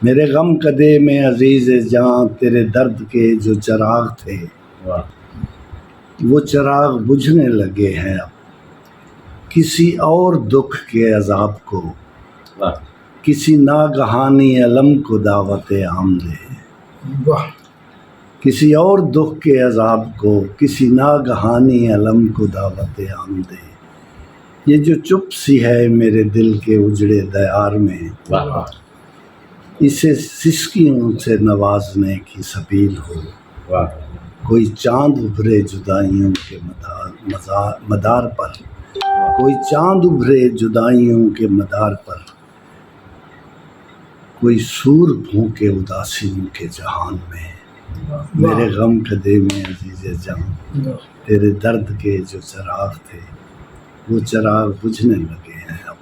میرے غم کدے میں عزیز جاں تیرے درد کے جو چراغ تھے وہ چراغ بجھنے لگے ہیں اب، کسی اور دکھ کے عذاب کو، کسی ناگہانی علم کو دعوت آمدے، کسی اور دکھ کے عذاب کو، کسی ناگہانی علم کو دعوت آمدے۔ یہ جو چپ سی ہے میرے دل کے اجڑے دیار میں، اسے سسکیوں سے نوازنے کی سبیل ہو، کوئی چاند ابھرے جدائیوں کے مدار پر، کوئی چاند ابھرے جدائیوں کے مدار پر، کوئی سور بھونکے اداسیوں کے جہان میں۔ میرے غم کدے میں عزیز جاں تیرے درد کے جو چراغ تھے وہ چراغ بجھنے لگے ہیں اب۔